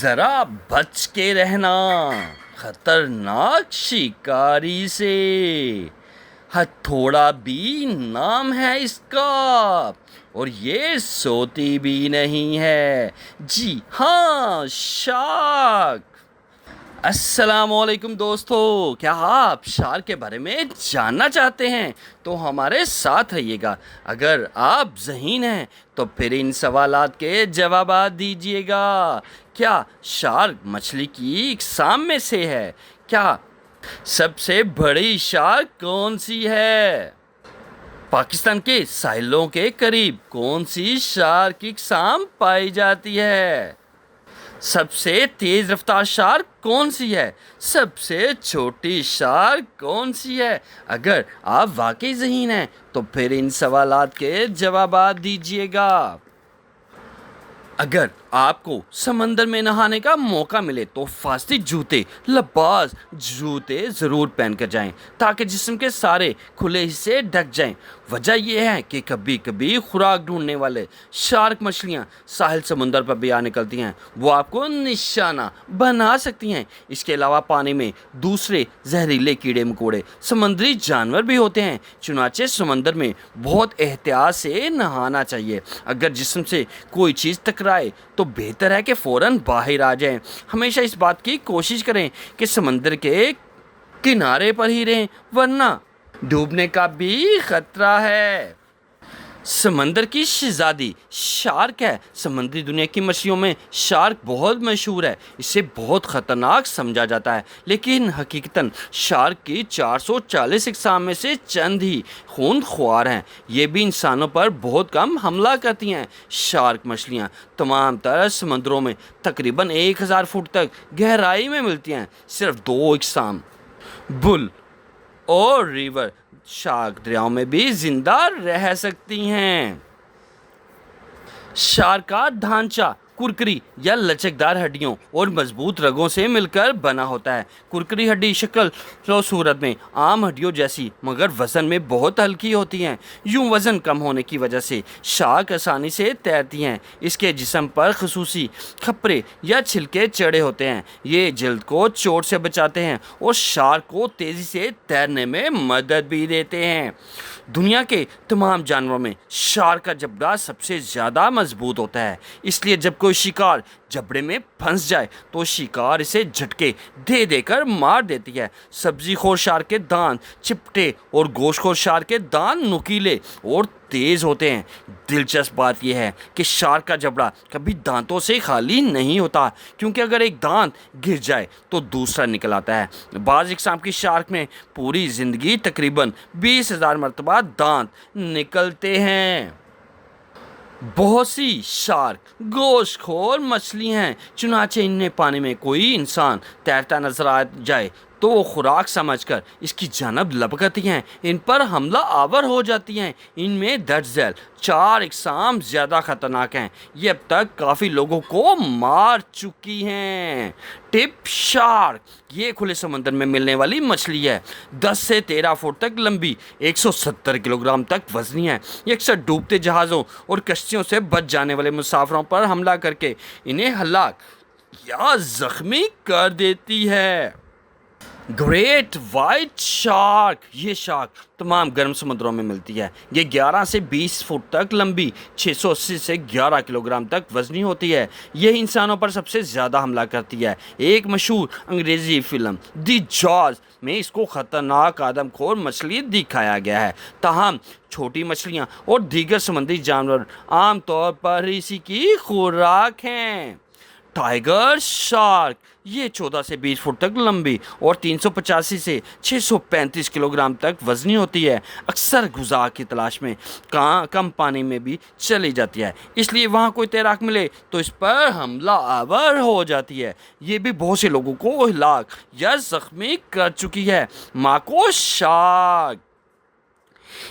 ذرا بچ کے رہنا خطرناک شکاری سے، ہتھوڑا بھی نام ہے اس کا، اور یہ سوتی بھی نہیں ہے۔ جی ہاں، شارک۔ السلام علیکم دوستو، کیا آپ شارک کے بارے میں جاننا چاہتے ہیں تو ہمارے ساتھ رہیے گا۔ اگر آپ ذہین ہیں تو پھر ان سوالات کے جوابات دیجیے گا۔ کیا شارک مچھلی کی اقسام میں سے ہے؟ کیا سب سے بڑی شارک کون سی ہے؟ پاکستان کے ساحلوں کے قریب کون سی شارک کی اقسام پائی جاتی ہے؟ سب سے تیز رفتار شارک کون سی ہے؟ سب سے چھوٹی شارک کون سی ہے؟ اگر آپ واقعی ذہین ہیں تو پھر ان سوالات کے جوابات دیجیے گا۔ اگر آپ کو سمندر میں نہانے کا موقع ملے تو حفاظتی لباس جوتے ضرور پہن کر جائیں تاکہ جسم کے سارے کھلے حصے ڈھک جائیں۔ وجہ یہ ہے کہ کبھی کبھی خوراک ڈھونڈنے والے شارک مچھلیاں ساحل سمندر پر بھی آ نکلتی ہیں، وہ آپ کو نشانہ بنا سکتی ہیں۔ اس کے علاوہ پانی میں دوسرے زہریلے کیڑے مکوڑے سمندری جانور بھی ہوتے ہیں، چنانچہ سمندر میں بہت احتیاط سے نہانا چاہیے۔ اگر جسم سے کوئی چیز ٹکرائے تو بہتر ہے کہ فوراً باہر آ جائیں۔ ہمیشہ اس بات کی کوشش کریں کہ سمندر کے کنارے پر ہی رہیں، ورنہ ڈوبنے کا بھی خطرہ ہے۔ سمندر کی شہزادی شارک ہے۔ سمندری دنیا کی مچھلیوں میں شارک بہت مشہور ہے، اسے بہت خطرناک سمجھا جاتا ہے، لیکن حقیقتاً شارک کی 440 اقسام میں سے چند ہی خون خوار ہیں۔ یہ بھی انسانوں پر بہت کم حملہ کرتی ہیں۔ شارک مچھلیاں تمام تر سمندروں میں تقریباً 1000 فٹ تک گہرائی میں ملتی ہیں۔ صرف 2 اقسام بل اور ریور شارک دریاؤں میں بھی زندہ رہ سکتی ہیں۔ شارک کا ڈھانچہ کرکری یا لچکدار ہڈیوں اور مضبوط رگوں سے مل کر بنا ہوتا ہے۔ کرکری ہڈی شکل و صورت میں عام ہڈیوں جیسی مگر وزن میں بہت ہلکی ہوتی ہیں۔ یوں وزن کم ہونے کی وجہ سے شارک آسانی سے تیرتی ہیں۔ اس کے جسم پر خصوصی کھپرے یا چھلکے چڑھے ہوتے ہیں، یہ جلد کو چوٹ سے بچاتے ہیں اور شارک کو تیزی سے تیرنے میں مدد بھی دیتے ہیں۔ دنیا کے تمام جانوروں میں شارک کا جبڑا سب سے زیادہ مضبوط ہوتا ہے، اس لیے جب کوئی شکار جبڑے میں پھنس جائے تو شکار اسے جھٹکے دے دے کر مار دیتی ہے۔ سبزی خور شارک کے دانت چپٹے اور گوشت خور شارک کے دانت نوکیلے اور تیز ہوتے ہیں۔ دلچسپ بات یہ ہے کہ شارک کا جبڑا کبھی دانتوں سے خالی نہیں ہوتا، کیونکہ اگر ایک دانت گر جائے تو دوسرا نکل آتا ہے۔ بعض اقسام کی شارک میں پوری زندگی تقریباً 20,000 مرتبہ دانت نکلتے ہیں۔ بہت سی شارک گوشت خور مچھلی ہیں، چنانچہ انہیں پانی میں کوئی انسان تیرتا نظر آ جائے تو وہ خوراک سمجھ کر اس کی جانب لپکتی ہیں، ان پر حملہ آور ہو جاتی ہیں۔ ان میں درج ذیل 4 اقسام زیادہ خطرناک ہیں، یہ اب تک کافی لوگوں کو مار چکی ہیں۔ ٹپ شارک یہ کھلے سمندر میں ملنے والی مچھلی ہے، 10 سے 13 فٹ تک لمبی، 170 کلو گرام تک وزنی ہے۔ یہ اکثر ڈوبتے جہازوں اور کشتیوں سے بچ جانے والے مسافروں پر حملہ کر کے انہیں ہلاک یا زخمی کر دیتی ہے۔ گریٹ وائٹ شارک یہ شارک تمام گرم سمندروں میں ملتی ہے۔ یہ 11 سے 20 فٹ تک لمبی، 680 سے 11 کلو گرام تک وزنی ہوتی ہے۔ یہ انسانوں پر سب سے زیادہ حملہ کرتی ہے۔ ایک مشہور انگریزی فلم دی جاز میں اس کو خطرناک آدم خور مچھلی دکھایا گیا ہے، تاہم چھوٹی مچھلیاں اور دیگر سمندری جانور عام طور پر اسی کی خوراک ہیں۔ ٹائیگر شارک یہ 14 سے 20 فٹ تک لمبی اور 385 سے 635 کلو گرام تک وزنی ہوتی ہے۔ اکثر غذا کی تلاش میں کم پانی میں بھی چلی جاتی ہے، اس لیے وہاں کوئی تیراک ملے تو اس پر حملہ آور ہو جاتی ہے۔ یہ بھی بہت سے لوگوں کو ہلاک یا زخمی کر چکی ہے۔ ماکو شارک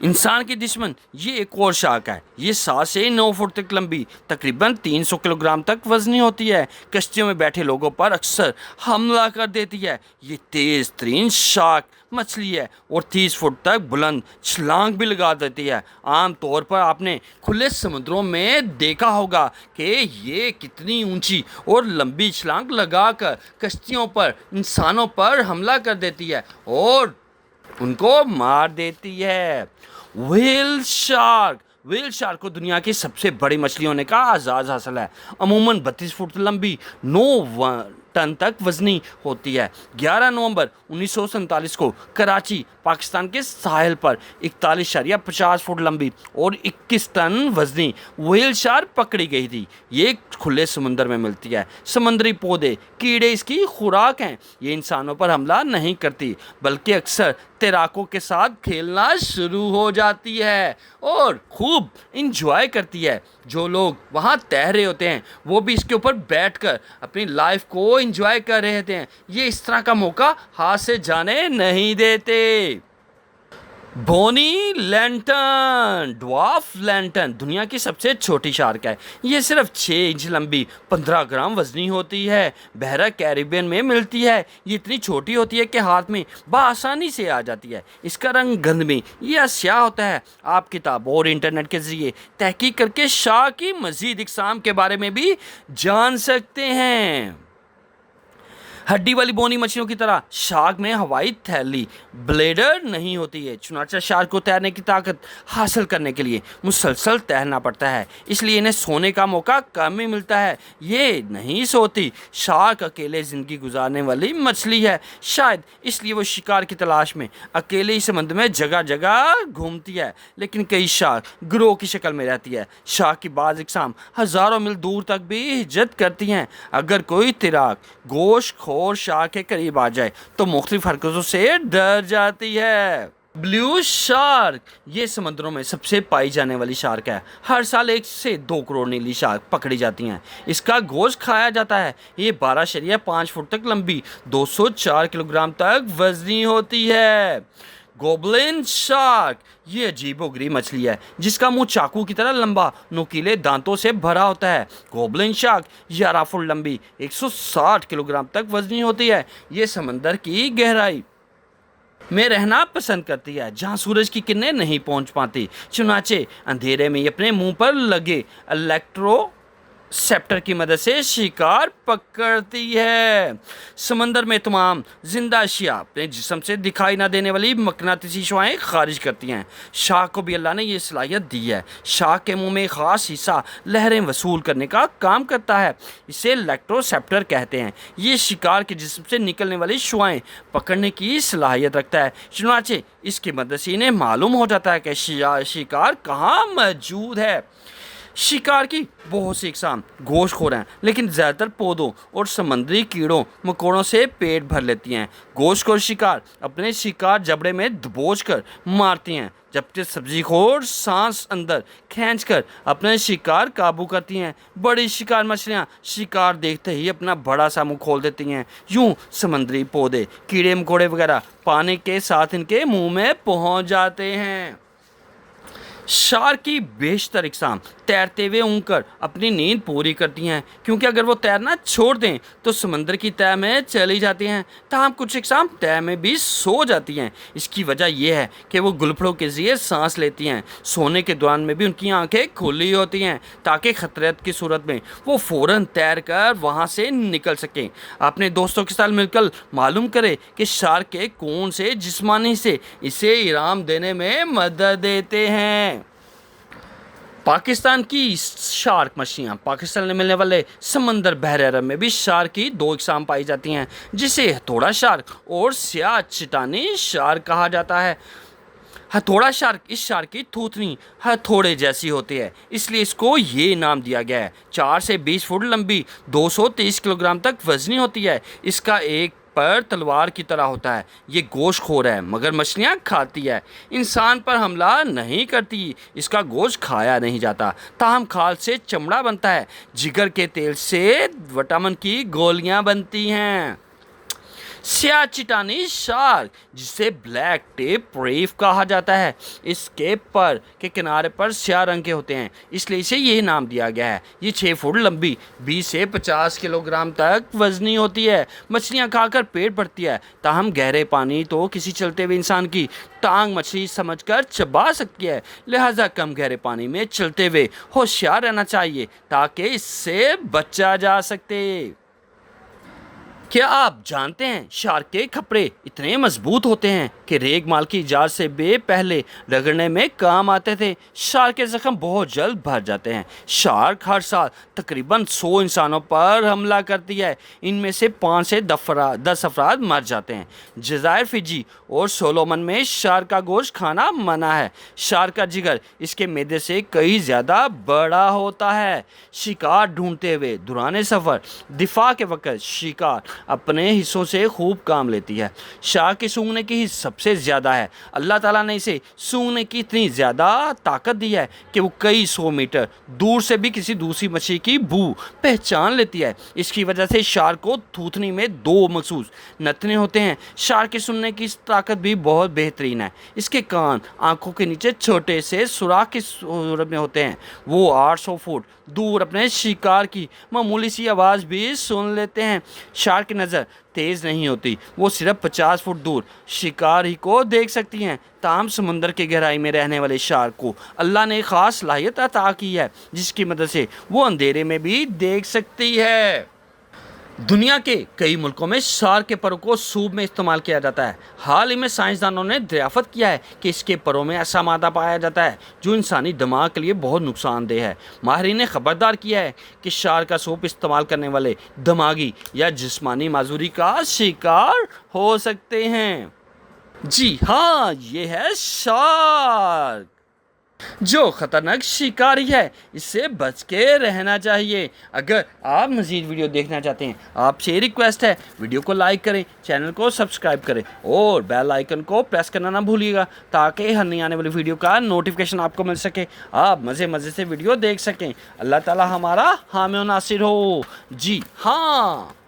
انسان کی دشمن یہ ایک اور شارک ہے. یہ 7 سے 9 فٹ تک لمبی، تقریباً 300 کلو گرام تک وزنی ہوتی ہے. کشتیوں میں بیٹھے لوگوں پر اکثر حملہ کر دیتی ہے. یہ تیز ترین شارک مچھلی ہے اور 30 فٹ تک بلند چھلانگ بھی لگا دیتی ہے. عام طور پر آپ نے کھلے سمندروں میں دیکھا ہوگا کہ یہ کتنی اونچی اور لمبی چھلانگ لگا کر کشتیوں پر، انسانوں پر حملہ کر دیتی ہے اور ان کو مار دیتی ہے. ویل شارک کو دنیا کی سب سے بڑی مچھلی ہونے کا اعزاز حاصل ہے. عموماً 32 فٹ لمبی، 9 ٹن تک وزنی ہوتی ہے. 11 نومبر 1947 کو کراچی، پاکستان کے ساحل پر 41.50 فٹ لمبی اور 21 ٹن وزنی ویل شارک پکڑی گئی تھی. یہ کھلے سمندر میں ملتی ہے. سمندری پودے، کیڑے اس کی خوراک ہیں. یہ انسانوں پر حملہ نہیں کرتی بلکہ اکثر تیراکوں کے ساتھ کھیلنا شروع ہو جاتی ہے اور خوب انجوائے کرتی ہے. جو لوگ وہاں تیر رہے ہوتے ہیں وہ بھی اس کے اوپر بیٹھ کر اپنی لائف کو انجوائے کر رہے ہوتے ہیں. یہ اس طرح کا موقع ہاتھ سے جانے نہیں دیتے. بونی لینٹن، ڈوارف لینٹن دنیا کی سب سے چھوٹی شارک ہے. یہ صرف 6 انچ لمبی، 15 گرام وزنی ہوتی ہے. بحیرہ کیریبین میں ملتی ہے. یہ اتنی چھوٹی ہوتی ہے کہ ہاتھ میں بآسانی سے آ جاتی ہے. اس کا رنگ گندمی یا سیاہ ہوتا ہے. آپ کتابوں اور انٹرنیٹ کے ذریعے تحقیق کر کے شارک کی مزید اقسام کے بارے میں بھی جان سکتے ہیں. ہڈی والی بونی مچھلیوں کی طرح شارک میں ہوائی تھیلی بلیڈر نہیں ہوتی ہے. چنانچہ شارک کو تیرنے کی طاقت حاصل کرنے کے لیے مسلسل تیرنا پڑتا ہے. اس لیے انہیں سونے کا موقع کم ہی ملتا ہے. یہ نہیں سوتی. شارک اکیلے زندگی گزارنے والی مچھلی ہے. شاید اس لیے وہ شکار کی تلاش میں اکیلے ہی سمندر میں جگہ جگہ گھومتی ہے. لیکن کئی شارک گروہ کی شکل میں رہتی ہے. شارک کی بعض اقسام ہزاروں میل دور تک بھی ہجرت کرتی ہیں. اگر کوئی تیراک گوشت خور شارک کے قریب آ جائے تو مختلف حرکتوں سے ڈر جاتی ہے. بلیو شارک یہ سمندروں میں سب سے پائی جانے والی شارک ہے. ہر سال 1 سے 2 کروڑ نیلی شارک پکڑی جاتی ہیں. اس کا گوشت کھایا جاتا ہے. یہ 12.5 فٹ تک لمبی، 204 کلو گرام تک وزنی ہوتی ہے. گوبلن شارک یہ عجیب و غریب مچھلی ہے جس کا منہ چاقو کی طرح لمبا، نوکیلے دانتوں سے بھرا ہوتا ہے. گوبلن شارک 11 فٹ لمبی، 160 کلو گرام تک وزنی ہوتی ہے. یہ سمندر کی گہرائی میں رہنا پسند کرتی ہے جہاں سورج کی کرنیں نہیں پہنچ پاتی. چنانچہ اندھیرے میں اپنے منہ پر لگے الیکٹرو سیپٹر کی مدد سے شکار پکڑتی ہے. سمندر میں تمام زندہ اشیاء اپنے جسم سے دکھائی نہ دینے والی مقناطیسی شعاعیں خارج کرتی ہیں. شارک کو بھی اللہ نے یہ صلاحیت دی ہے. شارک کے منہ میں خاص حصہ لہریں وصول کرنے کا کام کرتا ہے. اسے الیکٹرو سیپٹر کہتے ہیں. یہ شکار کے جسم سے نکلنے والی شعاعیں پکڑنے کی صلاحیت رکھتا ہے. چنانچہ اس کی مدد سے انہیں معلوم ہو جاتا ہے کہ شکار کہاں موجود ہے. شکار کی بہت سی اقسام گوشت خور ہیں لیکن زیادہ تر پودوں اور سمندری کیڑوں مکوڑوں سے پیٹ بھر لیتی ہیں. گوشت خور شکار اپنے شکار جبڑے میں دبوچ کر مارتی ہیں جبکہ سبزی خور سانس اندر کھینچ کر اپنے شکار قابو کرتی ہیں. بڑی شکار مچھلیاں شکار دیکھتے ہی اپنا بڑا سا منہ کھول دیتی ہیں. یوں سمندری پودے، کیڑے مکوڑے وغیرہ پانی کے ساتھ ان کے منہ میں پہنچ جاتے ہیں. شارک کی بیشتر اقسام تیرتے ہوئے اونگ کر اپنی نیند پوری کرتی ہیں کیونکہ اگر وہ تیرنا چھوڑ دیں تو سمندر کی تہہ میں چلی جاتی ہیں. تاہم کچھ اقسام تہہ میں بھی سو جاتی ہیں. اس کی وجہ یہ ہے کہ وہ گلپھڑوں کے ذریعے سانس لیتی ہیں. سونے کے دوران میں بھی ان کی آنکھیں کھلی ہوتی ہیں تاکہ خطرات کی صورت میں وہ فوراً تیر کر وہاں سے نکل سکیں. اپنے دوستوں کے ساتھ مل کر معلوم کرے کہ شارک کے کون سے جسمانی سے اسے آرام دینے میں مدد دیتے ہیں. پاکستان کی شارک مچھلیاں. پاکستان میں ملنے والے سمندر بحر عرب میں بھی شارک کی 2 اقسام پائی جاتی ہیں جسے ہتھوڑا شارک اور سیاہ چٹانی شارک کہا جاتا ہے. ہتھوڑا شارک اس شارک کی تھوتنی ہتھوڑے جیسی ہوتی ہے اس لیے اس کو یہ نام دیا گیا ہے. 4 سے 20 فٹ لمبی، 230 کلو گرام تک وزنی ہوتی ہے. اس کا ایک پر تلوار کی طرح ہوتا ہے. یہ گوشت خور ہے مگر مچھلیاں کھاتی ہے. انسان پر حملہ نہیں کرتی. اس کا گوشت کھایا نہیں جاتا. تاہم کھال سے چمڑا بنتا ہے. جگر کے تیل سے وٹامن کی گولیاں بنتی ہیں. سیاہ چٹانی شارک جسے بلیک ٹپ ریف کہا جاتا ہے، اس کے پر کے کنارے پر سیاہ رنگ کے ہوتے ہیں، اس لیے اسے یہ نام دیا گیا ہے۔ یہ 6 فٹ لمبی 20 سے 50 کلو گرام تک وزنی ہوتی ہے۔ مچھلیاں کھا کر پیٹ بھرتی ہے، تاہم گہرے پانی تو کسی چلتے ہوئے انسان کی ٹانگ مچھلی سمجھ کر چبا سکتی ہے، لہٰذا کم گہرے پانی میں چلتے ہوئے ہوشیار رہنا چاہیے تاکہ اس سے بچا جا سکے۔ کیا آپ جانتے ہیں شارک کے کھپڑے اتنے مضبوط ہوتے ہیں کہ ریگ مال کی جال سے بھی پہلے رگڑنے میں کام آتے تھے؟ شارک کے زخم بہت جلد بھر جاتے ہیں۔ شارک ہر سال تقریباً 100 انسانوں پر حملہ کرتی ہے، ان میں سے 5 سے 10 افراد مر جاتے ہیں۔ جزائر فجی اور سولومن میں شارک کا گوشت کھانا منع ہے۔ شارک کا جگر اس کے معدے سے کئی زیادہ بڑا ہوتا ہے۔ شکار ڈھونڈتے ہوئے دوران سفر دفاع کے وقت شکار اپنے حصوں سے خوب کام لیتی ہے۔ شارک کے سونگنے کی حص سب سے زیادہ ہے۔ اللہ تعالیٰ نے اسے سونگنے کی اتنی زیادہ طاقت دی ہے کہ وہ کئی 100 میٹر دور سے بھی کسی دوسری مچھلی کی بو پہچان لیتی ہے۔ اس کی وجہ سے شارک کو تھوتنی میں 2 مخصوص نتنے ہوتے ہیں۔ شارک کے سننے کی طاقت بھی بہت بہترین ہے۔ اس کے کان آنکھوں کے نیچے چھوٹے سے سوراخ کی صورت میں ہوتے ہیں۔ وہ 800 فٹ دور اپنے شکار کی معمولی سی آواز بھی سن لیتے ہیں۔ شارک کی نظر تیز نہیں ہوتی، وہ صرف 50 فٹ دور شکار ہی کو دیکھ سکتی ہیں۔ تاہم سمندر کی گہرائی میں رہنے والے شارک کو اللہ نے ایک خاص صلاحیت عطا کی ہے جس کی مدد سے وہ اندھیرے میں بھی دیکھ سکتی ہے۔ دنیا کے کئی ملکوں میں شارک کے پروں کو سوپ میں استعمال کیا جاتا ہے۔ حال ہی میں سائنسدانوں نے دریافت کیا ہے کہ اس کے پروں میں ایسا مادہ پایا جاتا ہے جو انسانی دماغ کے لیے بہت نقصان دہ ہے۔ ماہرین نے خبردار کیا ہے کہ شارک کا سوپ استعمال کرنے والے دماغی یا جسمانی معذوری کا شکار ہو سکتے ہیں۔ جی ہاں، یہ ہے شارک، جو خطرناک شکاری ہے، اس سے بچ کے رہنا چاہیے۔ اگر آپ مزید ویڈیو دیکھنا چاہتے ہیں، آپ سے ریکویسٹ ہے ویڈیو کو لائک کریں، چینل کو سبسکرائب کریں اور بیل آئیکن کو پریس کرنا نہ بھولیے گا تاکہ ہر نئی آنے والی ویڈیو کا نوٹیفیکیشن آپ کو مل سکے، آپ مزے سے ویڈیو دیکھ سکیں۔ اللہ تعالی ہمارا حامی و ناصر ہو۔ جی ہاں۔